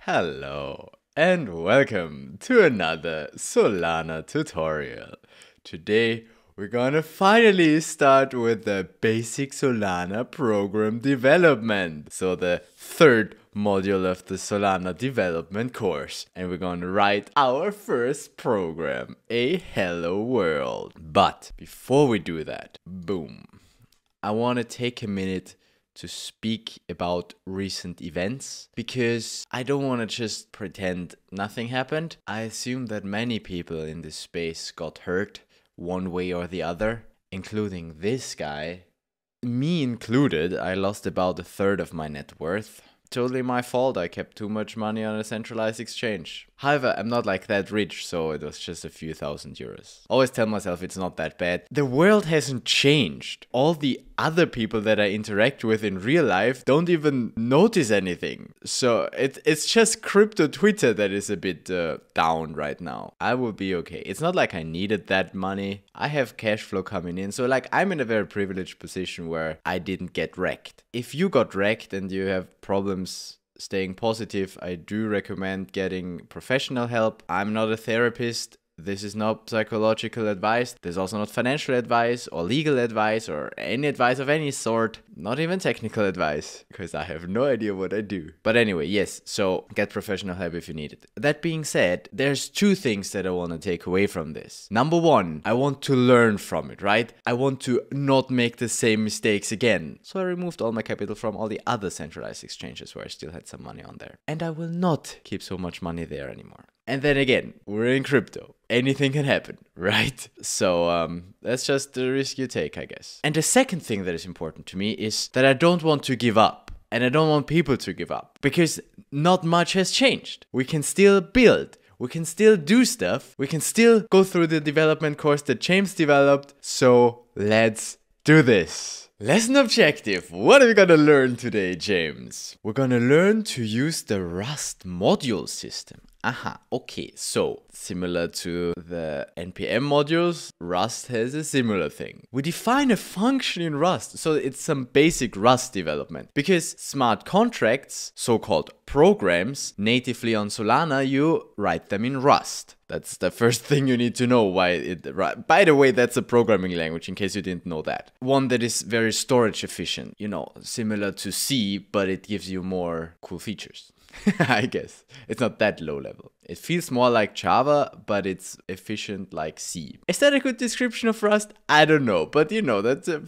Hello and welcome to another Solana tutorial. Today we're gonna finally start with the basic Solana program development. So the third module of the Solana development course. And we're gonna write our first program, a hello world. But before we do that, boom, I wanna take a minute to speak about recent events, because I don't want to just pretend nothing happened. I assume that many people in this space got hurt one way or the other, including this guy. Me included. I lost about a third of my net worth. Totally my fault. I kept too much money on a centralized exchange. However, I'm not like that rich, so it was just a few €1,000. Always tell myself it's not that bad. The world hasn't changed. All the other people that I interact with in real life don't even notice anything. So it's just crypto Twitter that is a bit down right now. I will be okay. It's not like I needed that money. I have cash flow coming in. So like I'm in a very privileged position where I didn't get wrecked. If you got wrecked and you have problems staying positive, I do recommend getting professional help. I'm not a therapist. This is not psychological advice. There's also not financial advice or legal advice or any advice of any sort. Not even technical advice, because I have no idea what I do. But anyway, yes, so get professional help if you need it. That being said, there's two things that I want to take away from this. Number one, I want to learn from it, right? I want to not make the same mistakes again. So I removed all my capital from all the other centralized exchanges where I still had some money on there. And I will not keep so much money there anymore. And then again, we're in crypto. Anything can happen, right? So that's just the risk you take, I guess. And the second thing that is important to me is that I don't want to give up. And I don't want people to give up. Because not much has changed. We can still build. We can still do stuff. We can still go through the development course that James developed. So let's do this. Lesson objective. What are we gonna learn today, James? We're gonna learn to use the Rust module system. Aha, okay, so similar to the NPM modules, Rust has a similar thing. We define a function in Rust, so it's some basic Rust development. Because smart contracts, so-called programs, natively on Solana, you write them in Rust. That's the first thing you need to know why it... By the way, that's a programming language, in case you didn't know that. One that is very storage efficient, you know, similar to C, but it gives you more cool features. I guess. It's not that low level. It feels more like Java, but it's efficient like C. Is that a good description of Rust? I don't know, but you know, that's a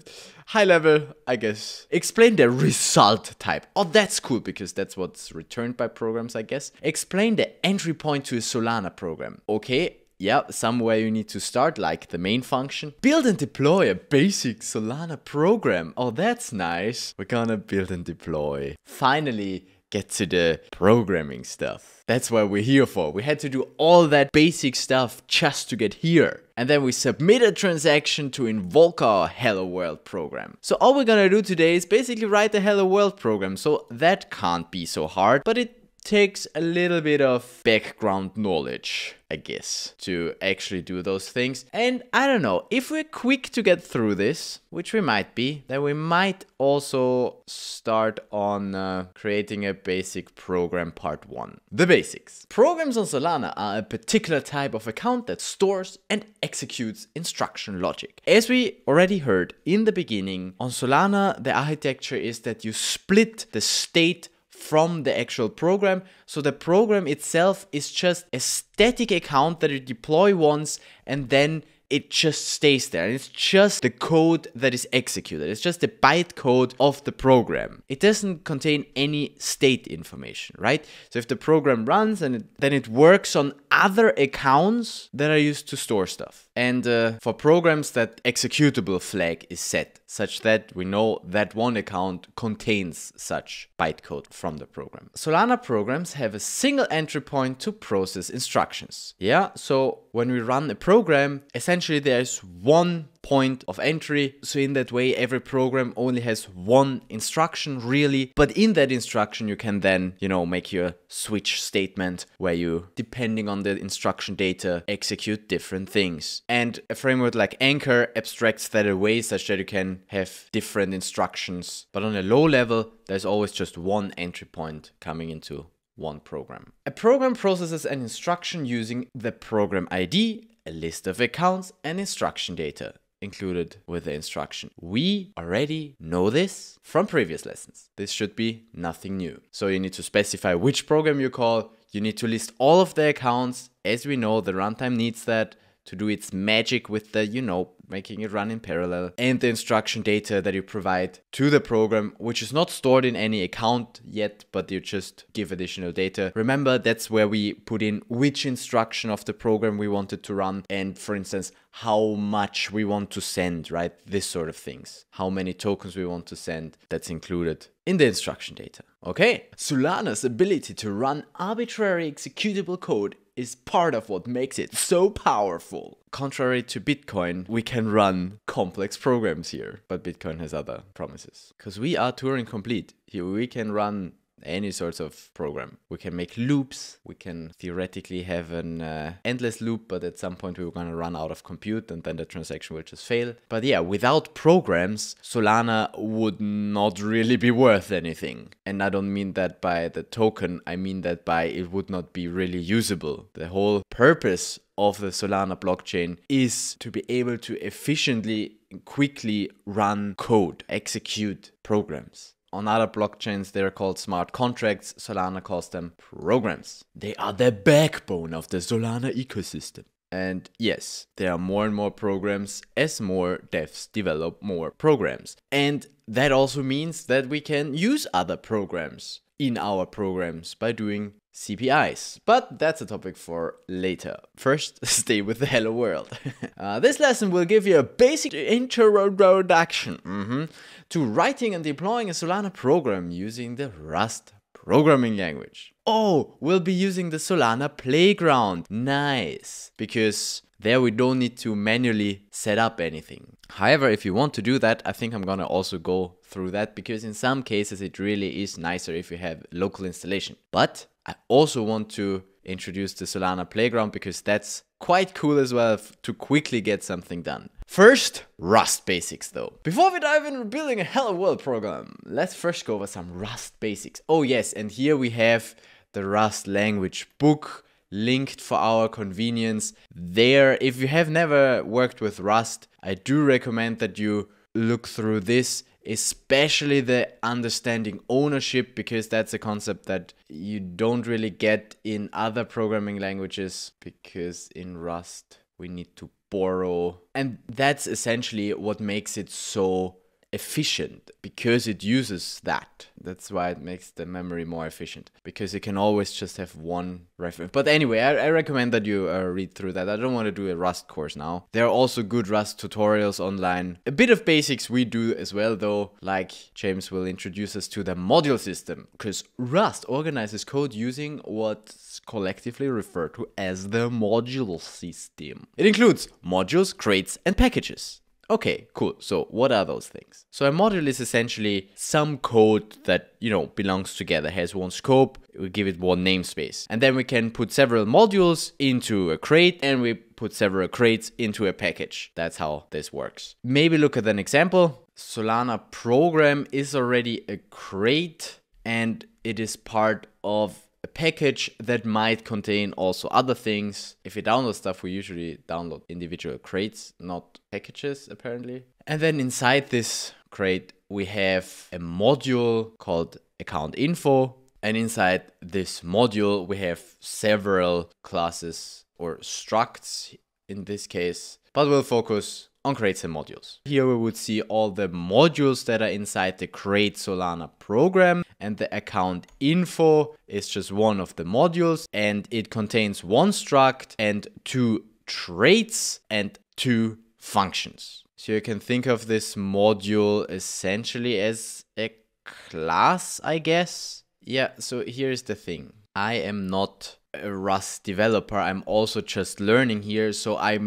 high level, I guess. Explain the result type. Oh, that's cool, because that's what's returned by programs, I guess. Explain the entry point to a Solana program. Okay. Yeah, somewhere you need to start, like the main function. Build and deploy a basic Solana program. Oh, that's nice. We're gonna build and deploy. Finally, get to the programming stuff. That's what we're here for. We had to do all that basic stuff just to get here. And then we submit a transaction to invoke our Hello World program. So all we're gonna do today is basically write the Hello World program. So that can't be so hard, but it takes a little bit of background knowledge, I guess, to actually do those things. And I don't know, if we're quick to get through this, which we might be, then we might also start on creating a basic program part 1. The basics. Programs on Solana are a particular type of account that stores and executes instruction logic. As we already heard in the beginning, on Solana, the architecture is that you split the state from the actual program. So the program itself is just a static account that you deploy once and then it just stays there. And it's just the code that is executed. It's just the bytecode of the program. It doesn't contain any state information, right? So if the program runs and then it works on other accounts that are used to store stuff. And for programs, that executable flag is set such that we know that one account contains such bytecode from the program. Solana programs have a single entry point to process instructions. Yeah, so when we run a program, essentially there's one point of entry. So in that way, every program only has one instruction really. But in that instruction, you can then, make your switch statement where you, depending on the instruction data, execute different things. And a framework like Anchor abstracts that away such that you can have different instructions. But on a low level, there's always just one entry point coming into one program. A program processes an instruction using the program ID, a list of accounts, and instruction data included with the instruction. We already know this from previous lessons. This should be nothing new. So you need to specify which program you call. You need to list all of the accounts. As we know, the runtime needs that to do its magic with the, making it run in parallel, and the instruction data that you provide to the program, which is not stored in any account yet, but you just give additional data. Remember, that's where we put in which instruction of the program we wanted to run, and for instance, how much we want to send, right? This sort of things. How many tokens we want to send, that's included in the instruction data. Okay, Solana's ability to run arbitrary executable code is part of what makes it so powerful. Contrary to Bitcoin, we can run complex programs here, but Bitcoin has other promises. Because we are Turing complete. Here we can run any sorts of program. We can make loops. We can theoretically have an endless loop, but at some point we were going to run out of compute and then the transaction will just fail. But yeah, without programs, Solana would not really be worth anything. And I don't mean that by the token, I mean that by it would not be really usable. The whole purpose of the Solana blockchain is to be able to efficiently and quickly run code, execute programs. On other blockchains, they're called smart contracts. Solana calls them programs. They are the backbone of the Solana ecosystem. And yes, there are more and more programs as more devs develop more programs. And that also means that we can use other programs in our programs by doing CPIs. But that's a topic for later. First, stay with the hello world. This lesson will give you a basic introduction to writing and deploying a Solana program using the Rust programming language. Oh, we'll be using the Solana playground. Nice. Because there we don't need to manually set up anything. However, if you want to do that, I think I'm gonna also go through that, because in some cases it really is nicer if you have local installation. But I also want to introduce the Solana playground because that's quite cool as well to quickly get something done. First, Rust basics though. Before we dive into building a Hello World program, let's first go over some Rust basics. Oh yes, and here we have the Rust language book linked for our convenience. There, if you have never worked with Rust, I do recommend that you look through this, especially the understanding ownership, because that's a concept that you don't really get in other programming languages, because in Rust we need to borrow, and that's essentially what makes it so efficient, because it uses that. That's why it makes the memory more efficient, because you can always just have one reference. But anyway, I recommend that you read through that. I don't want to do a Rust course now. There are also good Rust tutorials online. A bit of basics we do as well though, like James will introduce us to the module system, because Rust organizes code using what's collectively referred to as the module system. It includes modules, crates, and packages. Okay, cool. So what are those things? So a module is essentially some code that, belongs together, has one scope, we give it one namespace. And then we can put several modules into a crate, and we put several crates into a package. That's how this works. Maybe look at an example. Solana Program is already a crate, and it is part of a package that might contain also other things. If we download stuff, we usually download individual crates, not packages apparently. And then inside this crate, we have a module called account info. And inside this module, we have several classes or structs in this case, but we'll focus on crates and modules. Here we would see all the modules that are inside the crate Solana program, and the account info is just one of the modules, and it contains one struct and two traits and two functions. So you can think of this module essentially as a class, I guess. Yeah, so here's the thing. I am not a Rust developer. I'm also just learning here, so I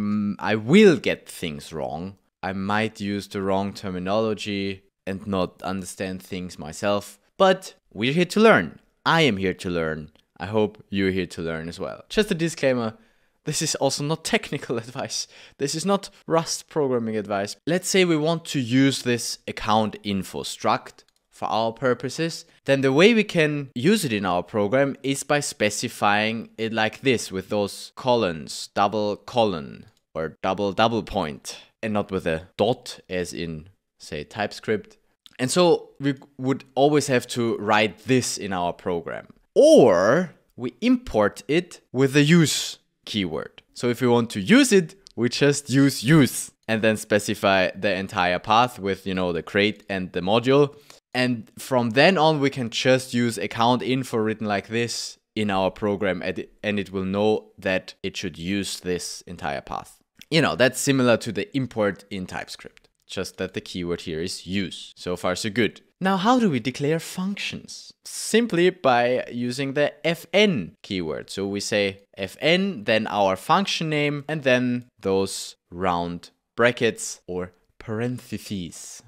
will get things wrong. I might use the wrong terminology and not understand things myself, but we're here to learn. I am here to learn. I hope you're here to learn as well. Just a disclaimer, this is also not technical advice. This is not Rust programming advice. Let's say we want to use this account info struct for our purposes, then the way we can use it in our program is by specifying it like this, with those colons, double colon or double point, and not with a dot as in, say, TypeScript. And so we would always have to write this in our program. Or we import it with the use keyword. So if we want to use it, we just use and then specify the entire path with, the crate and the module. And from then on, we can just use account info written like this in our program, and it will know that it should use this entire path. That's similar to the import in TypeScript, just that the keyword here is use. So far, so good. Now, how do we declare functions? Simply by using the fn keyword. So we say fn, then our function name, and then those round brackets or parentheses.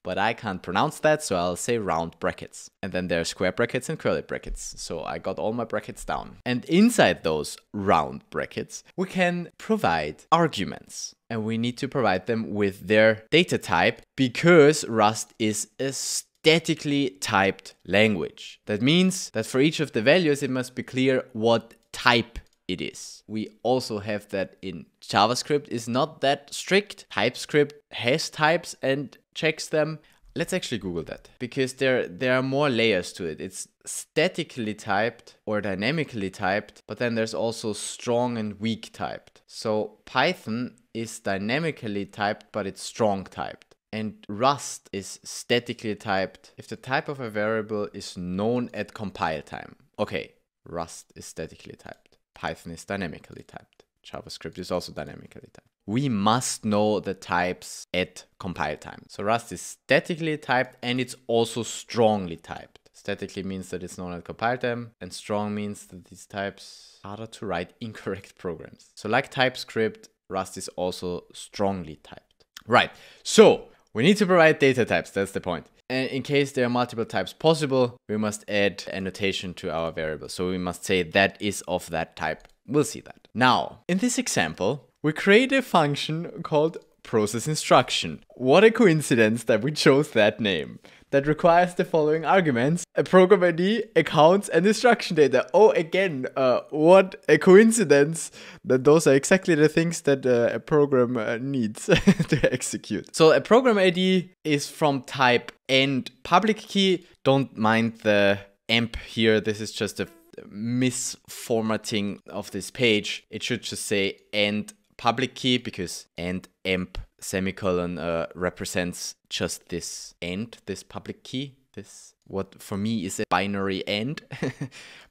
But I can't pronounce that, so I'll say round brackets. And then there are square brackets and curly brackets. So I got all my brackets down. And inside those round brackets, we can provide arguments. And we need to provide them with their data type, because Rust is a statically typed language. That means that for each of the values, it must be clear what type it is. We also have that in JavaScript. Is not that strict. TypeScript has types and checks them. Let's actually Google that, because there are more layers to it. It's statically typed or dynamically typed, but then there's also strong and weak typed. So Python is dynamically typed, but it's strong typed. And Rust is statically typed if the type of a variable is known at compile time. Okay, Rust is statically typed. Python is dynamically typed. JavaScript is also dynamically typed. We must know the types at compile time. So Rust is statically typed, and it's also strongly typed. Statically means that it's known at compile time, and strong means that these types are harder to write incorrect programs. So like TypeScript, Rust is also strongly typed. Right, so we need to provide data types, that's the point. And in case there are multiple types possible, we must add annotation to our variable. So we must say that is of that type. We'll see that. Now, in this example, we create a function called process instruction. What a coincidence that we chose that name. That requires the following arguments: a program ID, accounts, and instruction data. Oh, again, what a coincidence that those are exactly the things that a program needs to execute. So a program ID is from type and public key. Don't mind the amp here. This is just a misformatting of this page. It should just say and public key, because and amp semicolon represents just this and, this public key, this what for me is a binary and.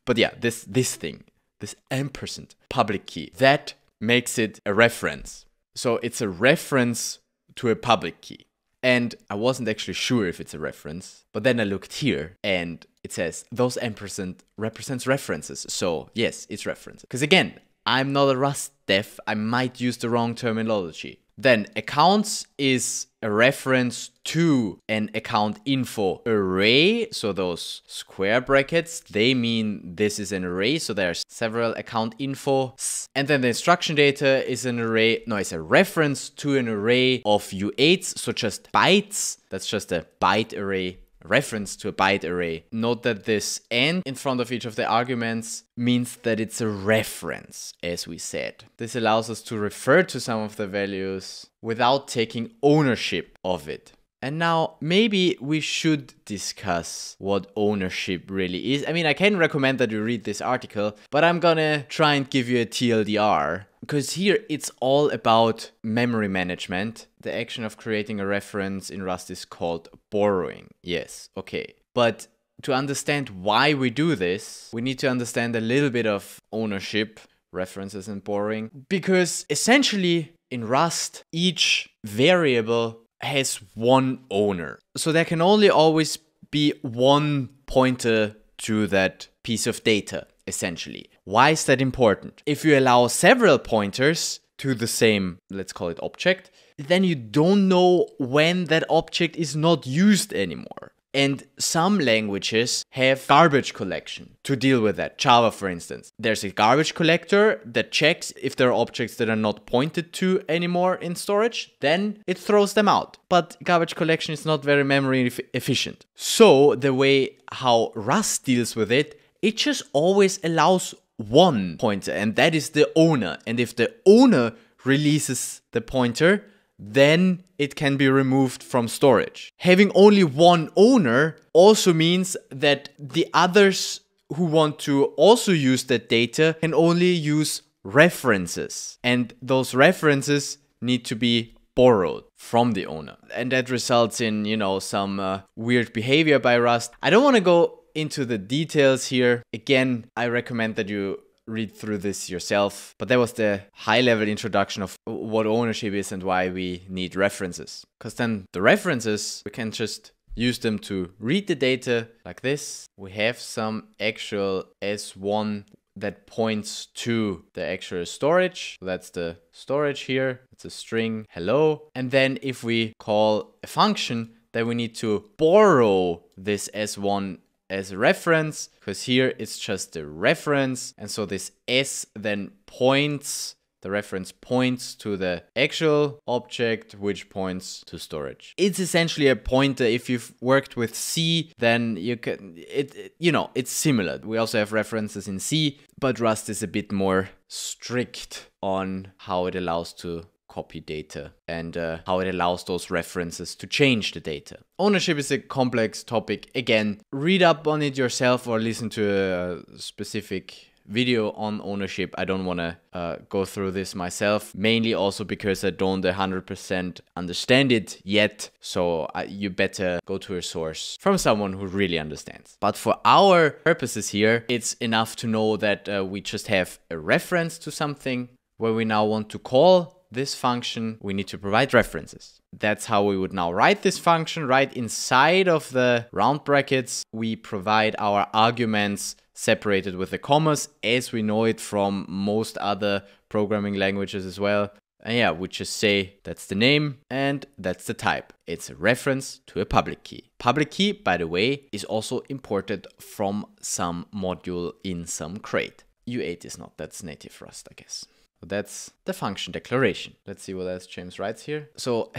But yeah, this thing, this ampersand public key, that makes it a reference. So it's a reference to a public key. And I wasn't actually sure if it's a reference, but then I looked here and it says those ampersand represents references. So yes, it's reference. Because again, I'm not a Rust dev, I might use the wrong terminology. Then accounts is a reference to an account info array. So those square brackets, they mean this is an array. So there's several account infos. And then the instruction data is an array. No, it's a reference to an array of U8s. So just bytes. That's just a byte array. Reference to a byte array. Note that this and in front of each of the arguments means that it's a reference, as we said. This allows us to refer to some of the values without taking ownership of it. And now maybe we should discuss what ownership really is. I mean, I can recommend that you read this article, but I'm gonna try and give you a TLDR. Because here it's all about memory management. The action of creating a reference in Rust is called borrowing. Yes, okay. But to understand why we do this, we need to understand a little bit of ownership, references and borrowing. Because essentially in Rust, each variable has one owner. So there can only always be one pointer to that piece of data, essentially. Why is that important? If you allow several pointers to the same, let's call it object, then you don't know when that object is not used anymore. And some languages have garbage collection to deal with that. Java, for instance. There's a garbage collector that checks if there are objects that are not pointed to anymore in storage, then it throws them out. But garbage collection is not very memory efficient. So the way how Rust deals with it, it just always allows one pointer, and that is the owner. And if the owner releases the pointer, then it can be removed from storage. Having only one owner also means that the others who want to also use that data can only use references. And those references need to be borrowed from the owner. And that results in, some weird behavior by Rust. I don't want to go into the details here. Again, I recommend that you read through this yourself. But that was the high-level introduction of what ownership is and why we need references. Because then the references, we can just use them to read the data like this. We have some actual S1 that points to the actual storage. That's the storage here. It's a string hello. And then if we call a function, then we need to borrow this S1 as a reference, because here it's just a reference. And so this S then points, the reference points to the actual object, which points to storage. It's essentially a pointer. If you've worked with C, then you can, it's similar. We also have references in C, but Rust is a bit more strict on how it allows to copy data and how it allows those references to change the data. Ownership is a complex topic. Again, read up on it yourself or listen to a specific video on ownership. I don't want to go through this myself, mainly also because I don't 100% understand it yet. So you better go to a source from someone who really understands. But for our purposes here, it's enough to know that we just have a reference to something. Where we now want to call this function, we need to provide references. That's how we would now write this function. Right inside of the round brackets, we provide our arguments separated with the commas, as we know it from most other programming languages as well. And yeah, we just say that's the name and that's the type. It's a reference to a public key. Public key, by the way, is also imported from some module in some crate. U8 is not, that's native Rust, I guess. That's the function declaration. Let's see what else James writes here. So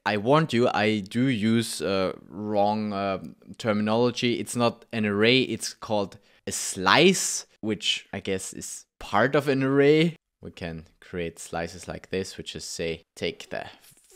I warned you, I do use wrong terminology. It's not an array, it's called a slice, which I guess is part of an array. We can create slices like this, which is say, take the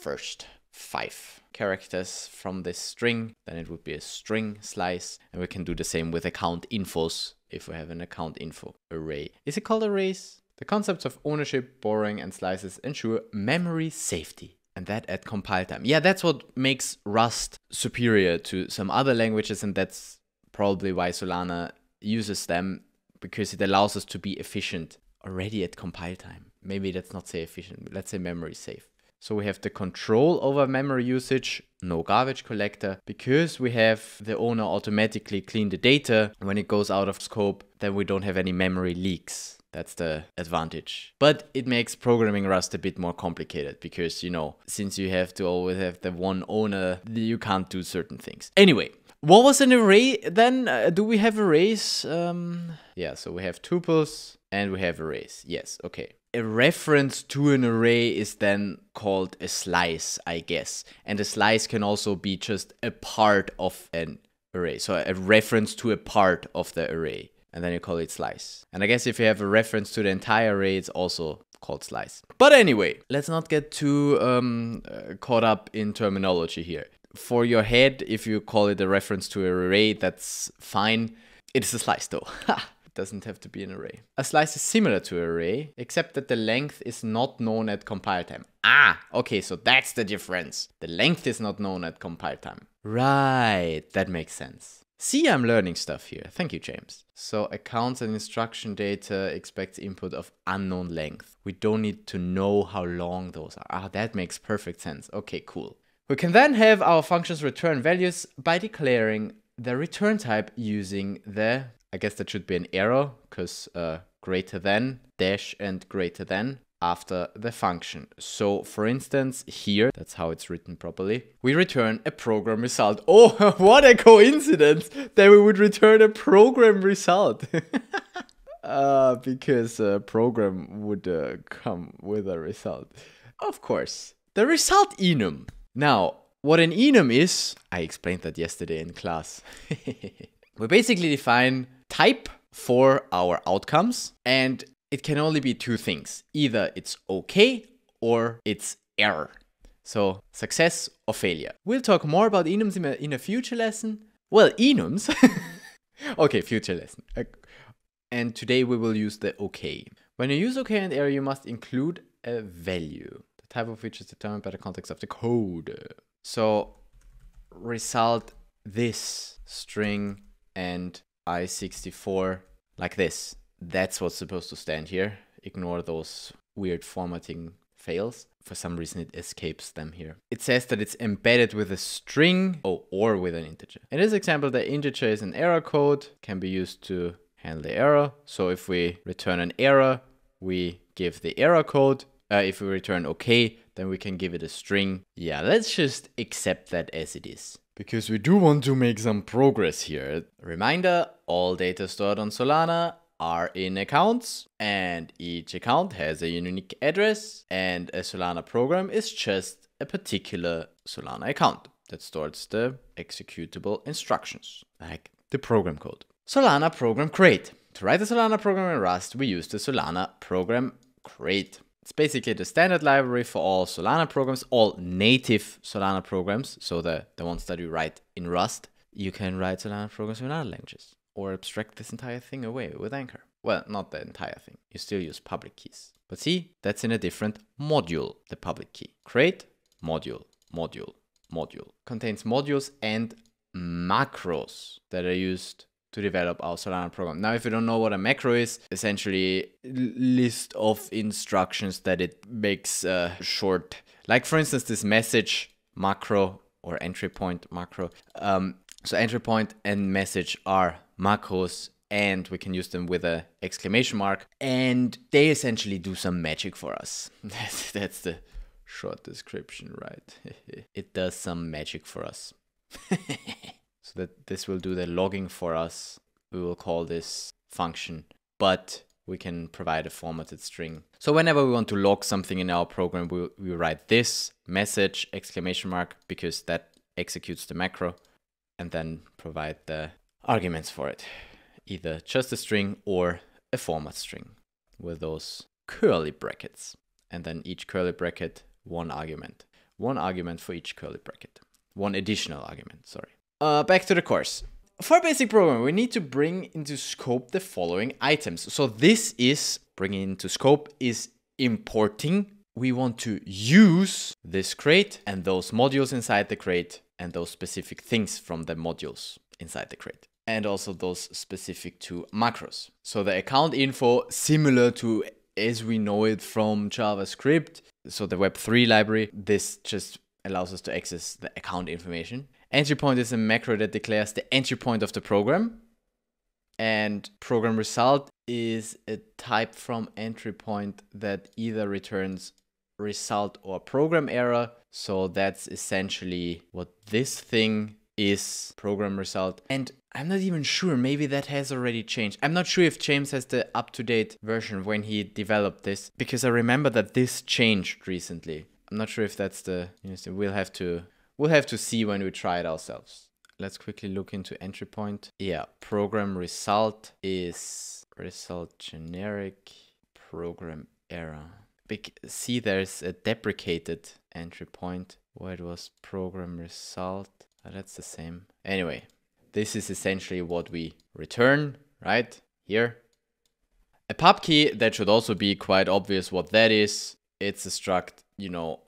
first 5 characters from this string, then it would be a string slice. And we can do the same with account infos if we have an account info array. Is it called arrays? The concepts of ownership, borrowing, and slices ensure memory safety, and that at compile time. Yeah, that's what makes Rust superior to some other languages, and that's probably why Solana uses them, because it allows us to be efficient already at compile time. Maybe let's not say efficient, let's say memory safe. So we have the control over memory usage, no garbage collector, because we have the owner automatically clean the data. When it goes out of scope, then we don't have any memory leaks. That's the advantage. But it makes programming Rust a bit more complicated because, since you have to always have the one owner, you can't do certain things. Anyway, what was an array then? Do we have arrays? Yeah, so we have tuples and we have arrays. Yes, okay. A reference to an array is then called a slice, I guess. And a slice can also be just a part of an array. So a reference to a part of the array. And then you call it slice. And I guess if you have a reference to the entire array, it's also called slice. But anyway, let's not get too caught up in terminology here. For your head, if you call it a reference to an array, that's fine. It's a slice though. It doesn't have to be an array. A slice is similar to an array, except that the length is not known at compile time. Ah, okay, so that's the difference. The length is not known at compile time. Right, that makes sense. See, I'm learning stuff here. Thank you, James. So accounts and instruction data expects input of unknown length. We don't need to know how long those are. Ah, that makes perfect sense. Okay, cool. We can then have our functions return values by declaring the return type using I guess that should be an arrow, because greater than, dash and greater than. after the function. So for instance, here, that's how it's written properly, we return a program result. Oh, what a coincidence that we would return a program result. Because a program would come with a result. Of course, the result enum. Now, what an enum is, I explained that yesterday in class. We basically define type for our outcomes, and it can only be two things. Either it's okay or it's error. So success or failure. We'll talk more about enums in a future lesson. Well, enums. Okay, future lesson. And today we will use the okay. When you use okay and error, you must include a value, the type of which is determined by the context of the code. So result this string and I64 like this. That's what's supposed to stand here. Ignore those weird formatting fails. For some reason it escapes them here. It says that it's embedded with a string or with an integer. In this example, the integer is an error code, can be used to handle the error. So if we return an error, we give the error code. If we return okay, then we can give it a string. Yeah, let's just accept that as it is, because we do want to make some progress here. Reminder, all data stored on Solana are in accounts, and each account has a unique address, and a Solana program is just a particular Solana account that stores the executable instructions, like the program code. Solana Program Create. To write a Solana program in Rust, we use the Solana Program Create. It's basically the standard library for all Solana programs, all native Solana programs, so the ones that you write in Rust. You can write Solana programs in other languages, or abstract this entire thing away with Anchor. Well, not the entire thing. You still use public keys. But see, that's in a different module, the public key. Create, module, module, module. Contains modules and macros that are used to develop our Solana program. Now, if you don't know what a macro is, essentially list of instructions that it makes short. Like for instance, this message macro or entry point macro. So entry point and message are macros, and we can use them with an exclamation mark, and they essentially do some magic for us. That's the short description, right? It does some magic for us. So that this will do the logging for us. We will call this function, but we can provide a formatted string. So whenever we want to log something in our program, we write this message exclamation mark, because that executes the macro, and then provide the arguments for it. Either just a string or a format string with those curly brackets. And then each curly bracket, one argument. One argument for each curly bracket. One additional argument, sorry. Back to the course. For basic programming, we need to bring into scope the following items. So this is, bringing into scope is importing. We want to use this crate and those modules inside the crate and those specific things from the modules inside the crate. And also those specific to macros. So the account info, similar to as we know it from JavaScript. So the Web3 library, this just allows us to access the account information. Entry point is a macro that declares the entry point of the program. And program result is a type from entry point that either returns result or program error. So that's essentially what this thing is, program result. And I'm not even sure, maybe that has already changed. I'm not sure if James has the up-to-date version when he developed this, because I remember that this changed recently. I'm not sure if that's the, we'll have to see when we try it ourselves. Let's quickly look into entry point. Yeah, program result is result generic, program error. See, there's a deprecated entry point where it was program result. Oh, that's the same. Anyway, this is essentially what we return, right? Here. A pub key, that should also be quite obvious what that is. It's a struct,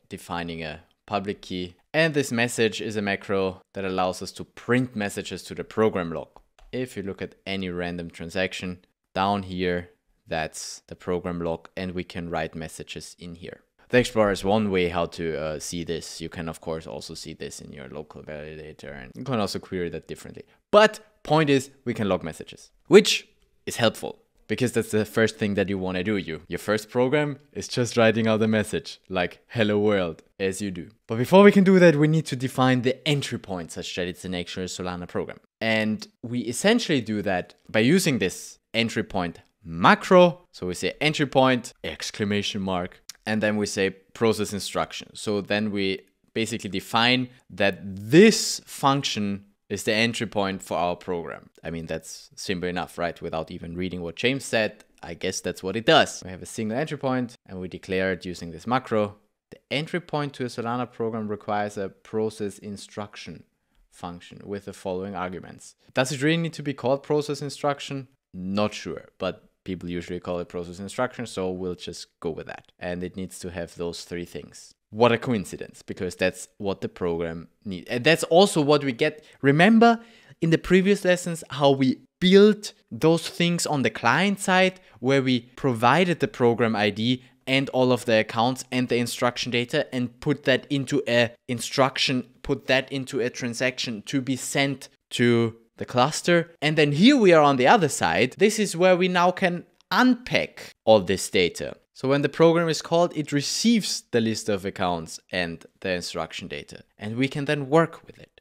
defining a public key. And this message is a macro that allows us to print messages to the program log. If you look at any random transaction down here, that's the program log, and we can write messages in here. The Explorer is one way how to see this. You can, of course, also see this in your local validator, and you can also query that differently. But point is, we can log messages, which is helpful. because that's the first thing that you want to do. Your first program is just writing out a message like hello world, as you do. But before we can do that, we need to define the entry point such that it's an actual Solana program. And we essentially do that by using this entry point macro. So we say entry point, exclamation mark, and then we say process instruction. So then we basically define that this function is the entry point for our program. I mean, that's simple enough, right? Without even reading what James said, I guess that's what it does. We have a single entry point and we declare it using this macro. The entry point to a Solana program requires a process instruction function with the following arguments. Does it really need to be called process instruction? Not sure, but people usually call it process instruction, so we'll just go with that. And it needs to have those three things. What a coincidence, because that's what the program needs. And that's also what we get. Remember in the previous lessons how we built those things on the client side where we provided the program ID and all of the accounts and the instruction data and put that into a instruction, put that into a transaction to be sent to the cluster. And then here we are on the other side. This is where we now can unpack all this data. So when the program is called, it receives the list of accounts and the instruction data, and we can then work with it.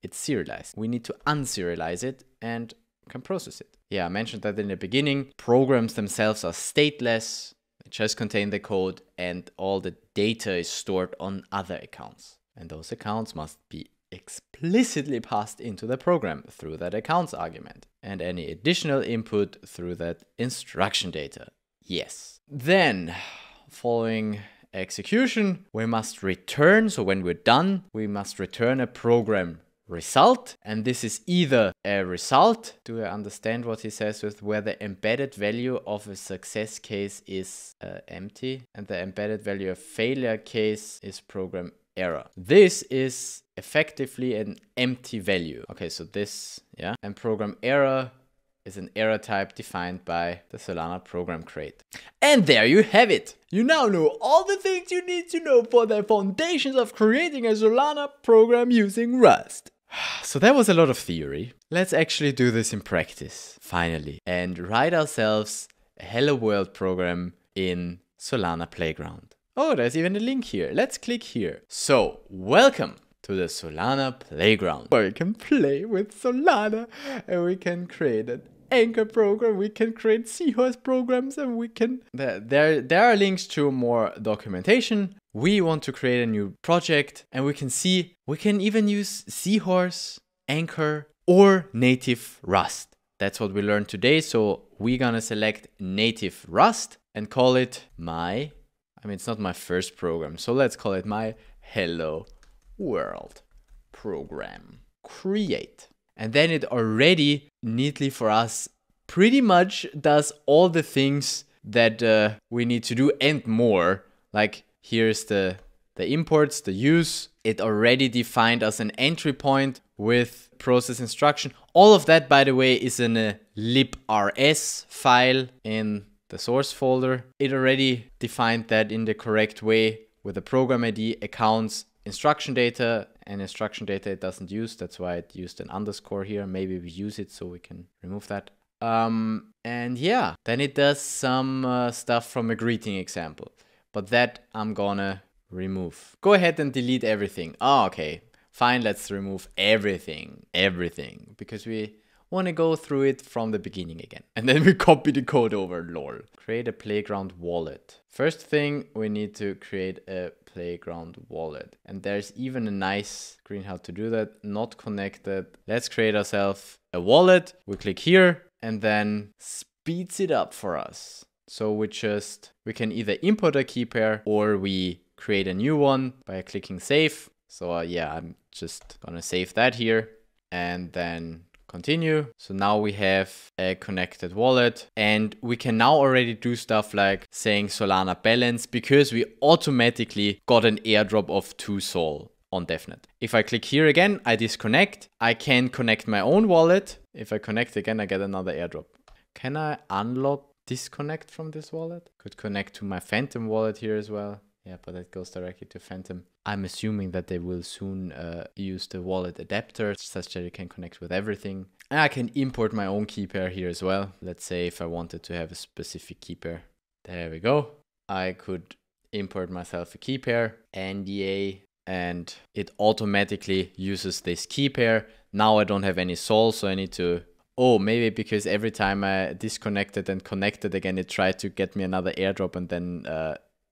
It's serialized. We need to unserialize it and can process it. Yeah, I mentioned that in the beginning. Programs themselves are stateless. They just contain the code, and all the data is stored on other accounts. And those accounts must be explicitly passed into the program through that accounts argument, and any additional input through that instruction data. Yes. Then, following execution, we must return. So when we're done, we must return a program result. And this is either a result. Do I understand what he says with where the embedded value of a success case is empty and the embedded value of failure case is program error. This is effectively an empty value. Okay, so this, yeah, and program error is an error type defined by the Solana program crate. And there you have it. You now know all the things you need to know for the foundations of creating a Solana program using Rust. So that was a lot of theory. Let's actually do this in practice, finally, and write ourselves a Hello World program in Solana Playground. Oh, there's even a link here. Let's click here. So, welcome to the Solana Playground, where we can play with Solana and we can create an anchor program, we can create seahorse programs, and we can... There are links to more documentation. We want to create a new project, and we can see we can even use seahorse, anchor, or native Rust. That's what we learned today. So we're gonna select native Rust and call it it's not my first program, so let's call it my Hello World program. Create. And then it already neatly for us pretty much does all the things that we need to do and more. Like here's the imports, the use. It already defined as an entry point with process instruction. All of that, by the way, is in a librs file in the source folder. It already defined that in the correct way with the program ID, accounts, instruction data, and instruction data it doesn't use. That's why it used an underscore here. Maybe we use it so we can remove that. And yeah, then it does some stuff from a greeting example, but that I'm gonna remove. Go ahead and delete everything. Oh, okay, fine. Let's remove everything, because we want to go through it from the beginning again. And then we copy the code over, lol. Create a playground wallet. First thing, we need to create a playground wallet. And there's even a nice screen how to do that. Not connected. Let's create ourselves a wallet. We click here and then speeds it up for us. So we can either import a key pair or we create a new one by clicking save. So yeah, I'm just gonna save that here and then continue. So now we have a connected wallet and we can now already do stuff like saying Solana balance because we automatically got an airdrop of 2 Sol on DevNet. If I click here again, I disconnect. I can connect my own wallet. If I connect again, I get another airdrop. Can I unlock disconnect from this wallet? Could connect to my Phantom wallet here as well. Yeah, but that goes directly to Phantom. I'm assuming that they will soon use the wallet adapter such that you can connect with everything. And I can import my own key pair here as well. Let's say if I wanted to have a specific key pair. There we go. I could import myself a key pair, NDA, and it automatically uses this key pair. Now I don't have any sol, so I need to, oh, maybe because every time I disconnected and connected again, it tried to get me another airdrop, and then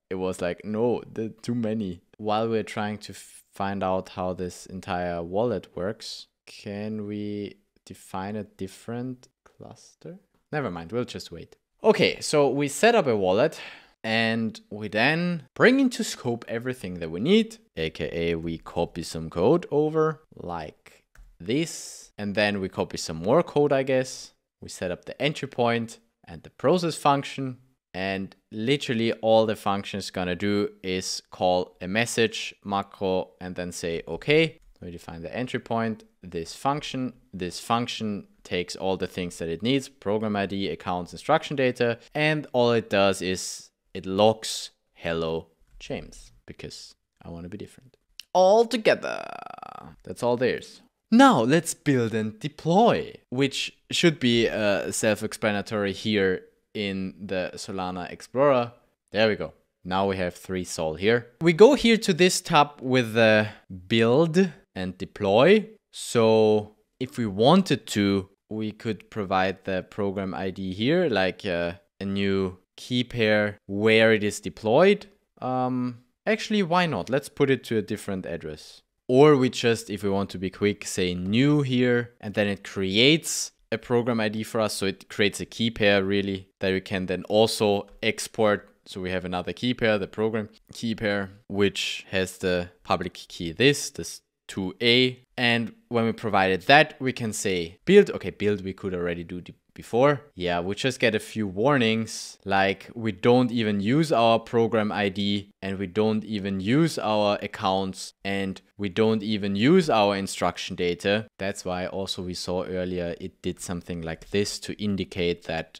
it was like, no, there are too many. While we're trying to find out how this entire wallet works, can we define a different cluster? Never mind, we'll just wait. Okay, so we set up a wallet and we then bring into scope everything that we need, aka we copy some code over like this, and then we copy some more code, I guess. We set up the entry point and the process function, and literally all the function is gonna do is call a message macro and then say, okay, we define the entry point, this function takes all the things that it needs, program ID, accounts, instruction data, and all it does is it logs hello James, because I want to be different. All together. That's all there is. Now let's build and deploy, which should be self-explanatory here in the Solana Explorer. There we go. Now we have 3 sol here. We go here to this tab with the build and deploy. So if we wanted to, we could provide the program ID here, like a new key pair where it is deployed. Actually, why not? Let's put it to a different address. Or we just, if we want to be quick, say new here, and then it creates a program ID for us. So it creates a key pair really that we can then also export. So we have another key pair, the program key pair, which has the public key this 2A. And when we provided that, we can say build. Okay, build we could already do before. Yeah, we just get a few warnings, like we don't even use our program ID, and we don't even use our accounts, and we don't even use our instruction data. That's why also we saw earlier it did something like this to indicate that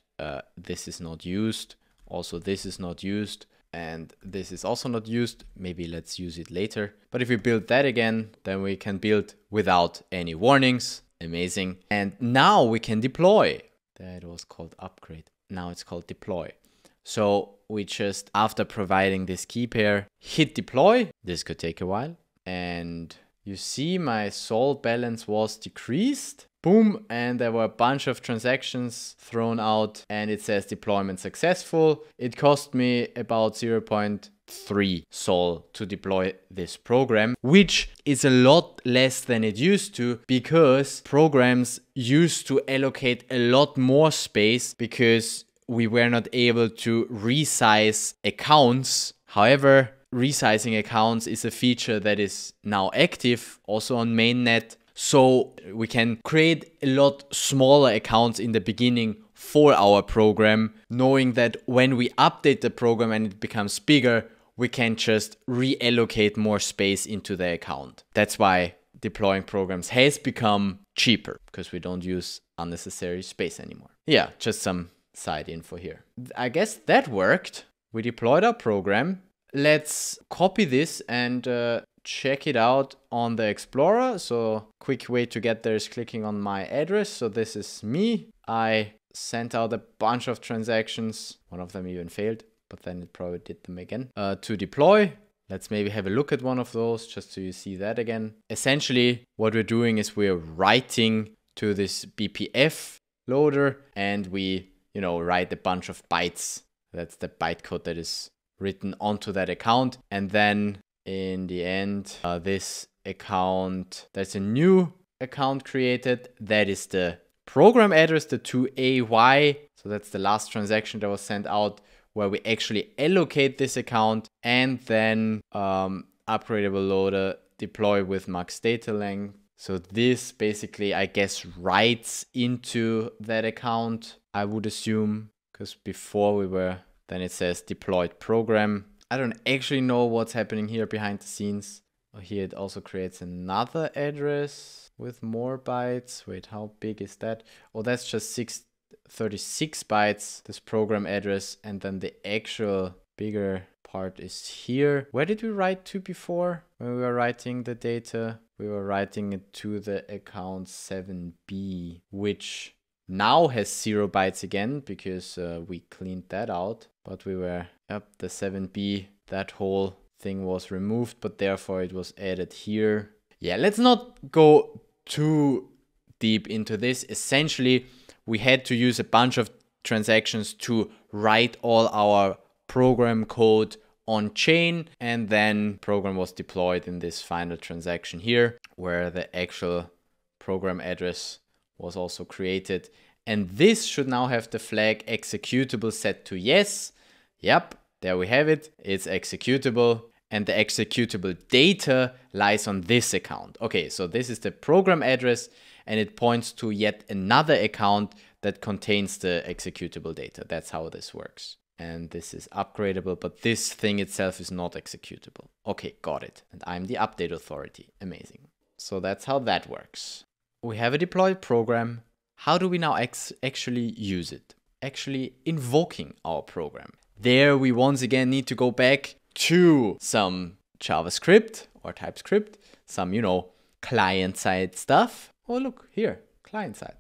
this is not used. Also, this is not used. And this is also not used. Maybe let's use it later. But if we build that again, then we can build without any warnings. Amazing. And now we can deploy. That was called upgrade. Now it's called deploy. So we just, after providing this key pair, hit deploy. This could take a while. And you see my sol balance was decreased. Boom, and there were a bunch of transactions thrown out, and it says deployment successful. It cost me about 0.3 sol to deploy this program, which is a lot less than it used to, because programs used to allocate a lot more space because we were not able to resize accounts. However, resizing accounts is a feature that is now active also on mainnet. So we can create a lot smaller accounts in the beginning for our program, knowing that when we update the program and it becomes bigger, we can just reallocate more space into the account. That's why deploying programs has become cheaper, because we don't use unnecessary space anymore. Yeah, just some side info here. I guess that worked. We deployed our program. Let's copy this and check it out on the Explorer. So quick way to get there is clicking on my address. So this is me. I sent out a bunch of transactions. One of them even failed, but then it probably did them again. To deploy, let's maybe have a look at one of those just so you see that again. Essentially, what we're doing is we're writing to this BPF loader, and we, write a bunch of bytes. That's the bytecode that is written onto that account. And then in the end, this account, there's a new account created. That is the program address, the 2AY. So that's the last transaction that was sent out, where we actually allocate this account, and then upgradable loader deploy with max data length. So this basically, I guess, writes into that account, I would assume, because before then it says deployed program. I don't actually know what's happening here behind the scenes. Here it also creates another address with more bytes. Wait, how big is that? Oh, that's just 36 bytes, this program address. And then the actual bigger part is here. Where did we write to before? When we were writing the data, we were writing it to the account 7b, which now has 0 bytes again because we cleaned that out. But we were up the 7b, that whole thing was removed, but therefore it was added here. Yeah, let's not go too deep into this. Essentially, we had to use a bunch of transactions to write all our program code on chain, and then program was deployed in this final transaction here, where the actual program address was also created. And this should now have the flag executable set to yes. Yep, there we have it. It's executable. And the executable data lies on this account. Okay, so this is the program address, and it points to yet another account that contains the executable data. That's how this works. And this is upgradable, but this thing itself is not executable. Okay, got it. And I'm the update authority. Amazing. So that's how that works. We have a deployed program. How do we now actually use it? Actually invoking our program. There we once again need to go back to some JavaScript or TypeScript, some, client-side stuff. Oh, look here, client-side.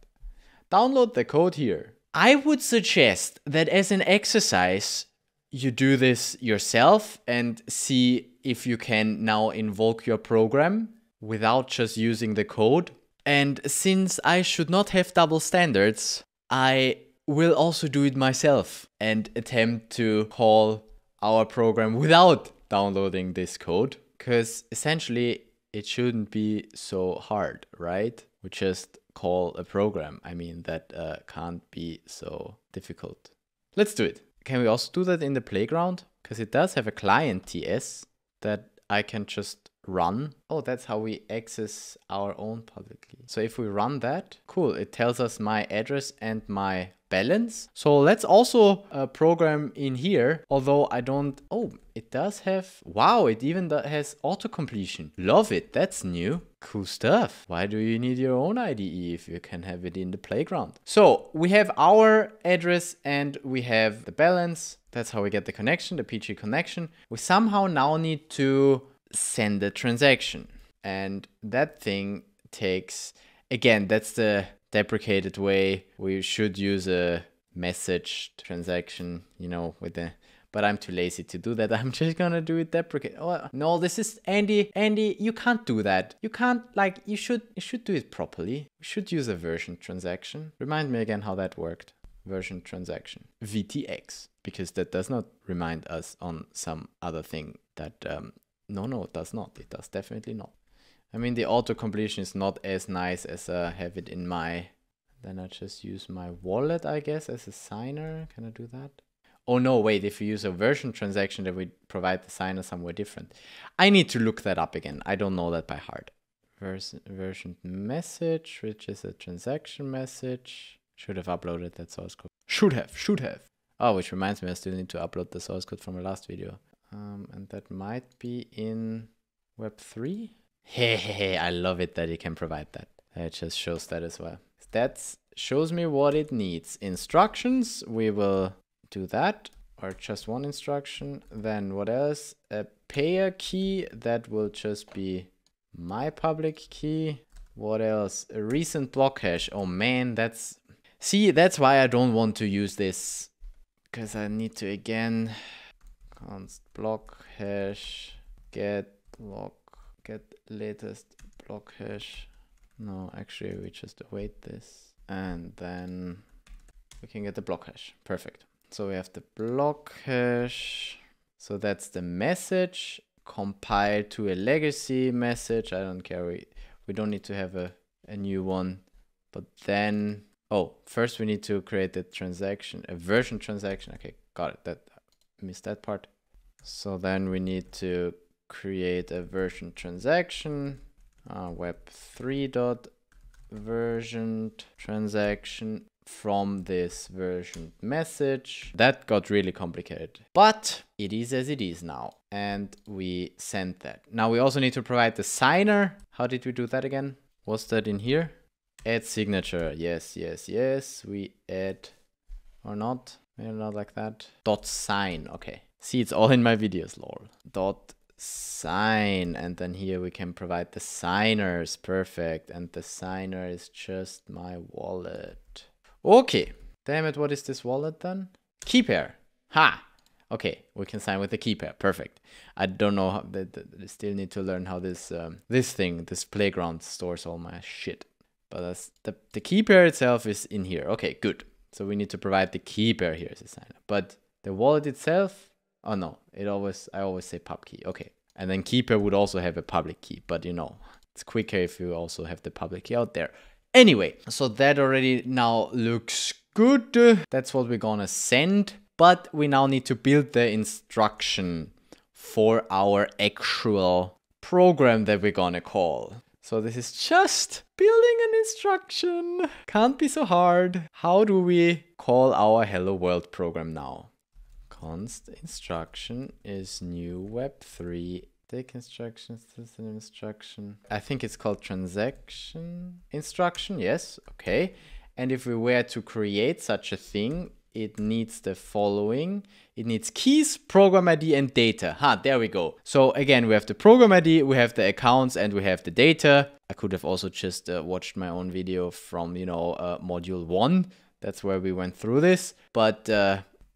Download the code here. I would suggest that as an exercise, you do this yourself and see if you can now invoke your program without just using the code. And since I should not have double standards, I will also do it myself and attempt to call our program without downloading this code, because essentially it shouldn't be so hard, right? We just call a program. I mean, that can't be so difficult. Let's do it. Can we also do that in the playground? Because it does have a client TS that I can just run. Oh, that's how we access our own publicly. So if we run that, cool, it tells us my address and my balance. So let's also program in here, although I don't, oh, it does have, wow, it even has auto-completion. Love it, that's new. Cool stuff. Why do you need your own IDE if you can have it in the playground? So we have our address and we have the balance. That's how we get the connection, the PG connection. We somehow now need to send a transaction. And that thing takes, again, that's the deprecated way. We should use a message transaction, with the, but I'm too lazy to do that. I'm just gonna do it deprecate. Oh, no, this is Andy, you can't do that. You can't, you should do it properly. We should use a version transaction. Remind me again how that worked. Version transaction, VTX, because that does not remind us on some other thing that, no, it does not. It does definitely not. I mean, the auto-completion is not as nice as I have it in my... Then I just use my wallet, I guess, as a signer. Can I do that? Oh, no, wait. If you use a version transaction, then we provide the signer somewhere different. I need to look that up again. I don't know that by heart. Version message, which is a transaction message. Should have uploaded that source code. Should have. Oh, which reminds me, I still need to upload the source code from the last video. And that might be in Web3. Hey, I love it that you can provide that. It just shows that as well. That shows me what it needs. Instructions, we will do that, or just one instruction. Then what else? A payer key, that will just be my public key. What else? A recent block hash. Oh man, that's why I don't want to use this, because I need to again const block hash get latest block hash. No, actually we just await this and then we can get the block hash. Perfect. So we have the block hash. So that's the message compiled to a legacy message. I don't care. We don't need to have a new one. But then, oh, first we need to create a transaction, a version transaction. Okay, got it. Missed that part. So then we need to create a version transaction, web3.version transaction from this version message. That got really complicated, but it is as it is now. And we sent that. Now we also need to provide the signer. How did we do that again? Was that in here? Add signature. Yes. We add, or not, maybe not like that. Dot sign. Okay. See, it's all in my videos, lol. Dot sign, and then here we can provide the signers. Perfect. And the signer is just my wallet. Okay. Damn it, what is this wallet then? Key pair. Ha! Okay, we can sign with the key pair. Perfect. I don't know how, I still need to learn how this this playground stores all my shit. But that's the key pair itself is in here. Okay, good. So we need to provide the key pair here as a signer. But the wallet itself, oh no, I always say pub key. Okay. And then key pair would also have a public key, but you know, it's quicker if you also have the public key out there. Anyway, so that already now looks good. That's what we're gonna send. But we now need to build the instruction for our actual program that we're gonna call. So this is just building an instruction. Can't be so hard. How do we call our Hello World program now? Const instruction is new web3. Take instructions, system instruction. I think it's called transaction instruction. Yes, okay. And if we were to create such a thing, it needs the following. It needs keys, program ID, and data. There we go. So again, we have the program ID, we have the accounts, and we have the data. I could have also just watched my own video from, you know, module 1. That's where we went through this, but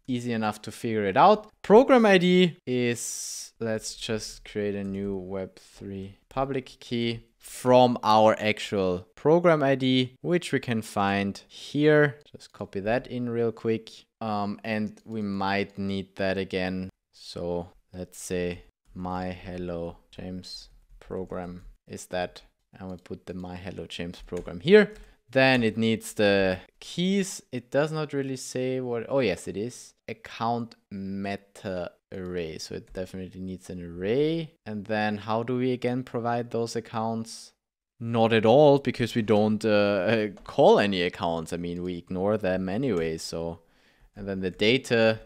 easy enough to figure it out. Program ID is, let's just create a new web3 public key from our actual program ID, which we can find here. Just copy that in real quick. And we might need that again. So let's say my hello James program is that. And we put the my hello James program here. Then it needs the keys. It does not really say what, oh yes, it is. Account meta array. So it definitely needs an array. And then how do we again provide those accounts? Not at all, because we don't call any accounts. I mean, we ignore them anyway. So, and then the data,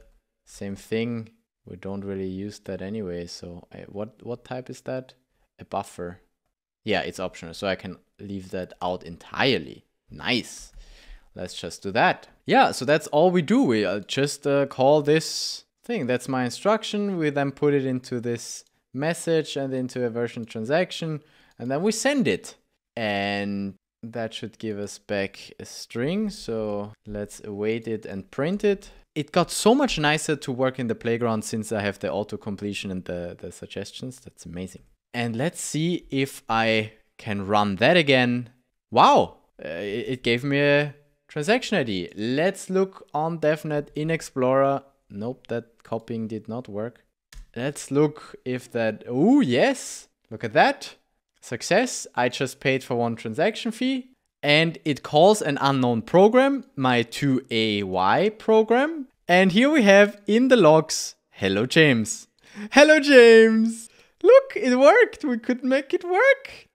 same thing. We don't really use that anyway. So what type is that? A buffer. Yeah, it's optional. So I can leave that out entirely. Nice. Let's just do that. Yeah, so that's all we do. We just call this thing. That's my instruction. We then put it into this message and into a version transaction, and then we send it. And that should give us back a string. So let's await it and print it. It got so much nicer to work in the playground since I have the auto completion and the suggestions. That's amazing. And let's see if I can run that again. Wow, it gave me a transaction ID. Let's look on DevNet in Explorer. Nope, that copying did not work. Let's look if that, oh yes, look at that. Success, I just paid for one transaction fee. And it calls an unknown program, my 2AY program. And here we have in the logs, hello James. Hello James. Look, it worked. We could make it work.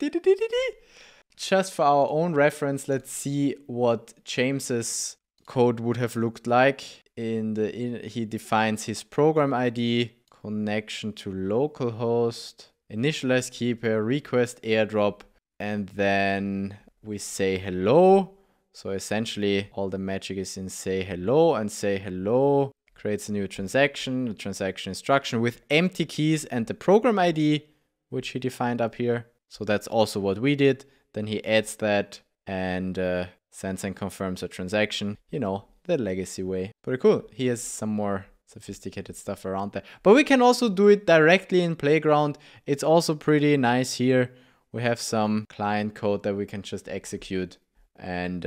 Just for our own reference, let's see what James's code would have looked like. He defines his program ID, connection to localhost, initialize key pair, request airdrop, and then we say hello. So essentially all the magic is in say hello, and say hello creates a new transaction, a transaction instruction with empty keys and the program ID, which he defined up here. So that's also what we did. Then he adds that and sends and confirms a transaction, you know, the legacy way. Pretty cool. He has some more sophisticated stuff around there. But we can also do it directly in Playground. It's also pretty nice here. We have some client code that we can just execute, and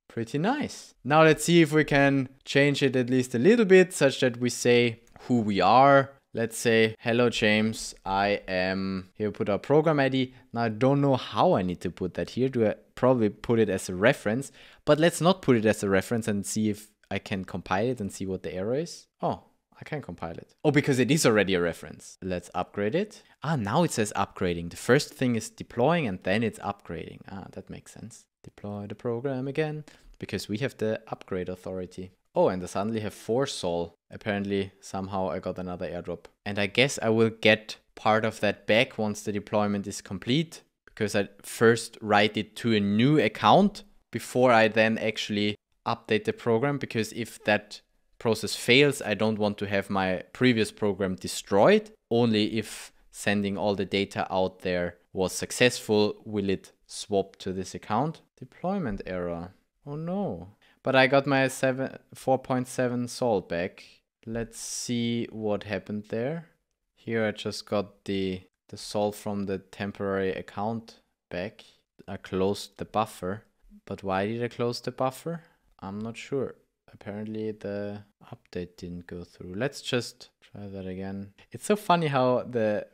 pretty nice. Now let's see if we can change it at least a little bit such that we say who we are. Let's say, hello James, I am, here we put our program ID. Now I don't know how I need to put that here. Do I probably put it as a reference? But let's not put it as a reference and see if I can compile it and see what the error is. Oh, I can compile it. Oh, because it is already a reference. Let's upgrade it. Now it says upgrading. The first thing is deploying and then it's upgrading. That makes sense. Deploy the program again because we have the upgrade authority. Oh, and I suddenly have 4 Sol. Apparently, somehow I got another airdrop. And I guess I will get part of that back once the deployment is complete, because I first write it to a new account before I then actually update the program. Because if that process fails, I don't want to have my previous program destroyed. Only if sending all the data out there was successful will it swap to this account. Deployment error. Oh no. But I got my 4.7 sol back. Let's see what happened there. Here I just got the sol from the temporary account back. I closed the buffer. But why did I close the buffer? I'm not sure. Apparently the update didn't go through. Let's just try that again. It's so funny how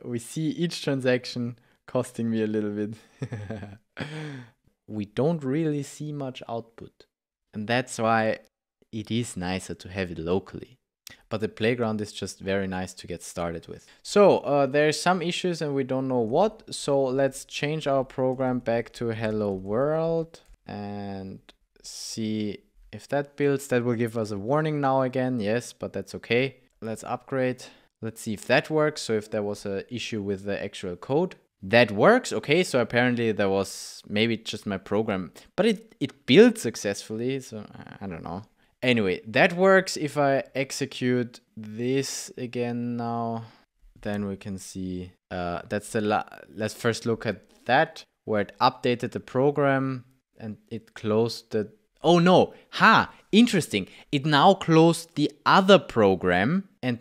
we see each transaction costing me a little bit. We don't really see much output. And that's why it is nicer to have it locally. But the playground is just very nice to get started with. So there's some issues and we don't know what. So let's change our program back to hello world and see if that builds. That will give us a warning now again. Yes, but that's okay. Let's upgrade. Let's see if that works. So if there was an issue with the actual code. That works. Okay, so apparently there was maybe just my program, but it built successfully. So I don't know. Anyway, that works. If I execute this again now, then we can see that's let's first look at that where it updated the program and it closed the. Oh no, interesting. It now closed the other program and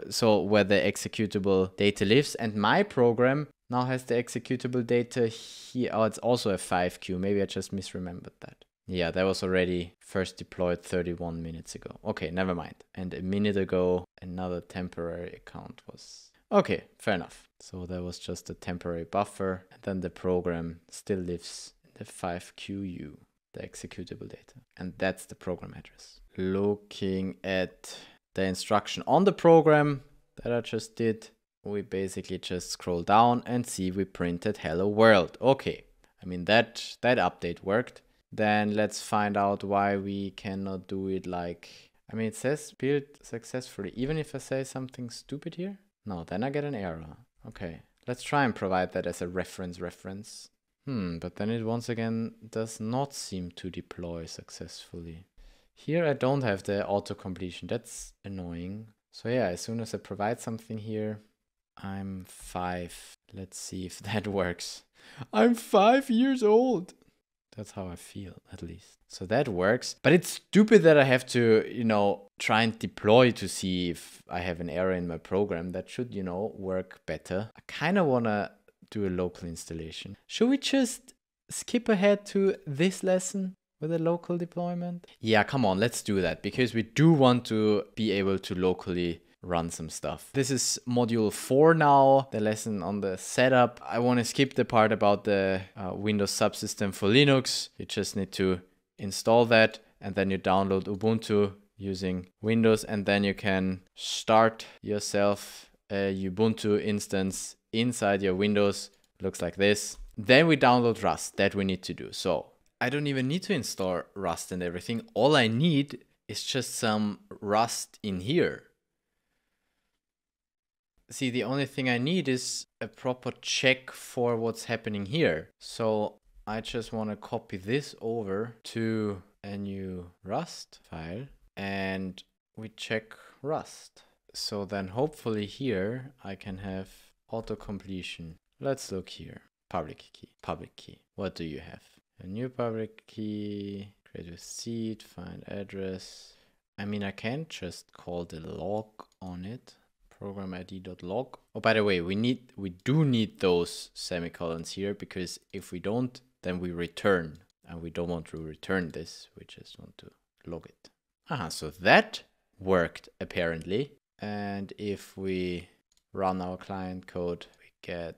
so where the executable data lives, and my program now has the executable data here. Oh, it's also a 5Q. Maybe I just misremembered that. Yeah, that was already first deployed 31 minutes ago. Okay, never mind. And a minute ago, another temporary account was. Okay, fair enough. So that was just a temporary buffer. And then the program still lives in the 5QU, the executable data. And that's the program address. Looking at the instruction on the program that I just did, we basically just scroll down and see we printed hello world. Okay, I mean that update worked. Then let's find out why we cannot do it like, I mean, it says build successfully. Even if I say something stupid here? No, then I get an error. Okay, let's try and provide that as a reference. But then it once again does not seem to deploy successfully. Here I don't have the auto completion. That's annoying. So yeah, as soon as I provide something here, I'm 5. Let's see if that works. I'm 5 years old. That's how I feel, at least. So that works. But it's stupid that I have to, try and deploy to see if I have an error in my program. That should, work better. I kind of want to do a local installation. Should we just skip ahead to this lesson with a local deployment? Yeah, come on, let's do that. Because we do want to be able to locally run some stuff. This is module 4 now, the lesson on the setup. I want to skip the part about the Windows subsystem for Linux. You just need to install that and then you download Ubuntu using Windows, and then you can start yourself a Ubuntu instance inside your Windows. Looks like this. Then we download Rust. That we need to do. So I don't even need to install Rust and everything. All I need is just some Rust in here. See, the only thing I need is a proper check for what's happening here. So I just want to copy this over to a new Rust file and we check Rust. So then hopefully here I can have auto completion. Let's look here. Public key. What do you have? A new public key, create with seed, find address. I mean, I can't just call the log on it. Program id.log. Oh, by the way, we do need those semicolons here, because if we don't, then we return, and we don't want to return this. We just want to log it. So that worked apparently. And if we run our client code, we get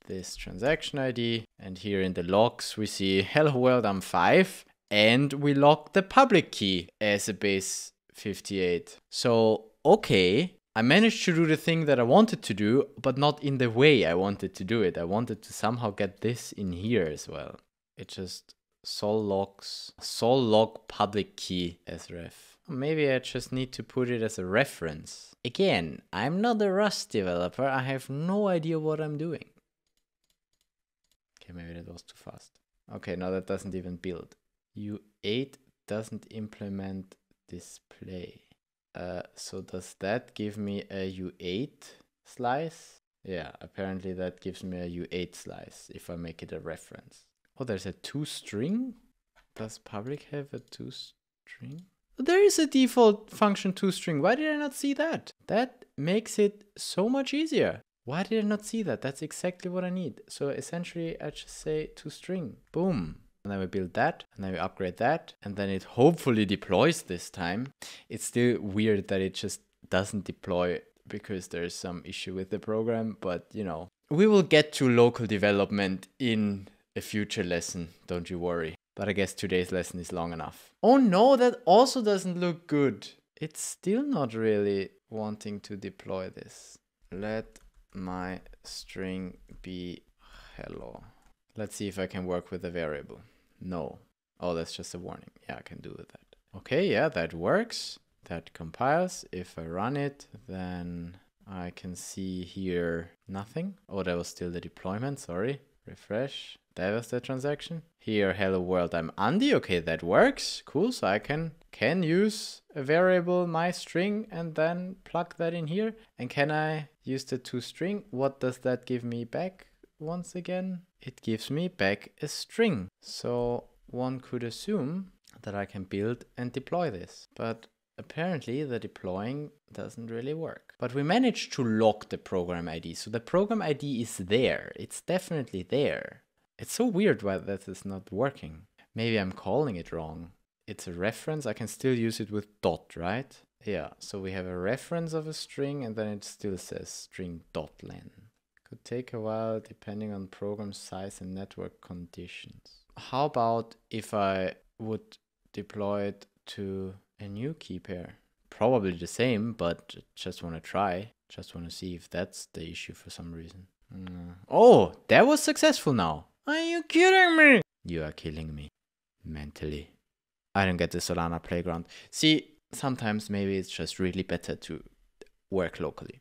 this transaction ID, and here in the logs we see hello world, I'm 5, and we logged the public key as a base 58. So okay, I managed to do the thing that I wanted to do, but not in the way I wanted to do it. I wanted to somehow get this in here as well. It just sol log public key as ref. Maybe I just need to put it as a reference. Again, I'm not a Rust developer. I have no idea what I'm doing. Okay, maybe that was too fast. Okay, now that doesn't even build. U8 doesn't implement display. So does that give me a U8 slice? Yeah, apparently that gives me a U8 slice if I make it a reference. Oh, there's a toString? Does public have a toString? There is a default function toString. Why did I not see that? That makes it so much easier. Why did I not see that? That's exactly what I need. So essentially I just say toString. Boom. And then we build that, and then we upgrade that, and then it hopefully deploys this time. It's still weird that it just doesn't deploy because there's some issue with the program, but you know, we will get to local development in a future lesson, don't you worry. But I guess today's lesson is long enough. Oh no, that also doesn't look good. It's still not really wanting to deploy this. Let my string be hello. Let's see if I can work with a variable. No. Oh, that's just a warning. Yeah, I can do with that. Okay, yeah, that works. That compiles. If I run it, then I can see here nothing. Oh, that was still the deployment, sorry. Refresh. That was the transaction. Here, hello world, I'm Andy. Okay, that works. Cool, so I can use a variable, my string, and then plug that in here. And can I use the toString? What does that give me back once again? It gives me back a string. So one could assume that I can build and deploy this. But apparently the deploying doesn't really work. But we managed to lock the program ID. So the program ID is there. It's definitely there. It's so weird why that is not working. Maybe I'm calling it wrong. It's a reference. I can still use it with dot, right? Yeah, so we have a reference of a string and then it still says string dot len. Could take a while depending on program size and network conditions. How about if I would deploy it to a new key pair? Probably the same, but just want to try. Just want to see if that's the issue for some reason. Oh, that was successful now. Are you kidding me? You are killing me. Mentally. I don't get the Solana playground. See, sometimes maybe it's just really better to work locally.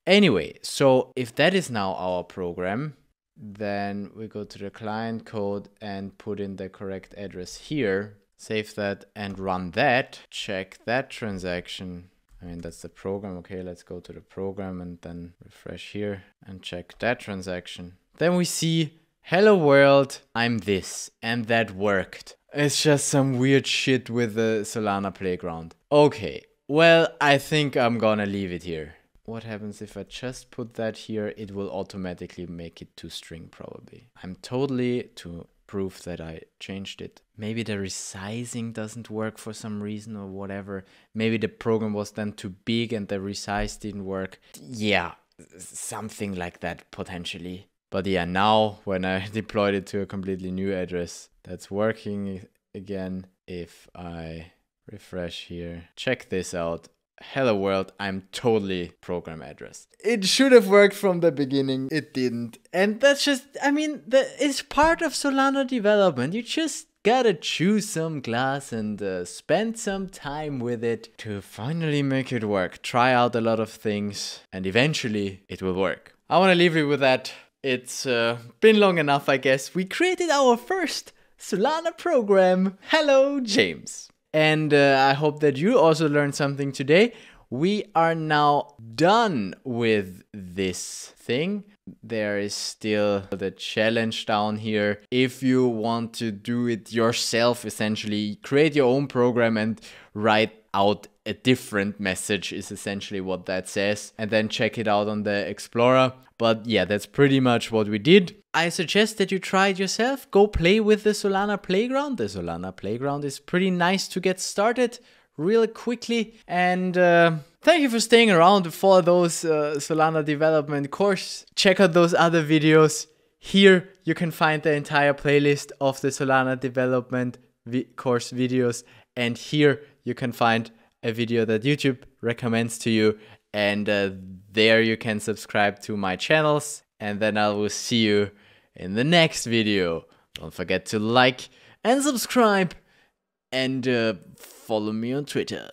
Anyway, so if that is now our program, then we go to the client code and put in the correct address here. Save that and run that. Check that transaction. I mean, that's the program. Okay, let's go to the program and then refresh here and check that transaction. Then we see, hello world, I'm this. And that worked. It's just some weird shit with the Solana playground. Okay, well, I think I'm gonna leave it here. What happens if I just put that here? It will automatically make it toString probably. I'm totally to prove that I changed it. Maybe the resizing doesn't work for some reason or whatever. Maybe the program was then too big and the resize didn't work. Yeah, something like that potentially. But yeah, now when I deployed it to a completely new address, that's working again. If I refresh here, check this out. Hello world, I'm totally program address. It should have worked from the beginning. It didn't. And that's just, I mean, it's part of Solana development. You just gotta choose some class and spend some time with it to finally make it work. Try out a lot of things and eventually it will work. I want to leave you with that. It's been long enough, I guess. We created our first Solana program. Hello, James. And I hope that you also learned something today. We are now done with this thing. There is still the challenge down here. If you want to do it yourself, essentially create your own program and write out a different message is essentially what that says. And then check it out on the Explorer. But yeah, that's pretty much what we did. I suggest that you try it yourself. Go play with the Solana Playground. The Solana Playground is pretty nice to get started really quickly. And thank you for staying around for those Solana development course. Check out those other videos. Here you can find the entire playlist of the Solana development course videos. And here you can find a video that YouTube recommends to you. And there you can subscribe to my channels. And then I will see you in the next video. Don't forget to like and subscribe and follow me on Twitter.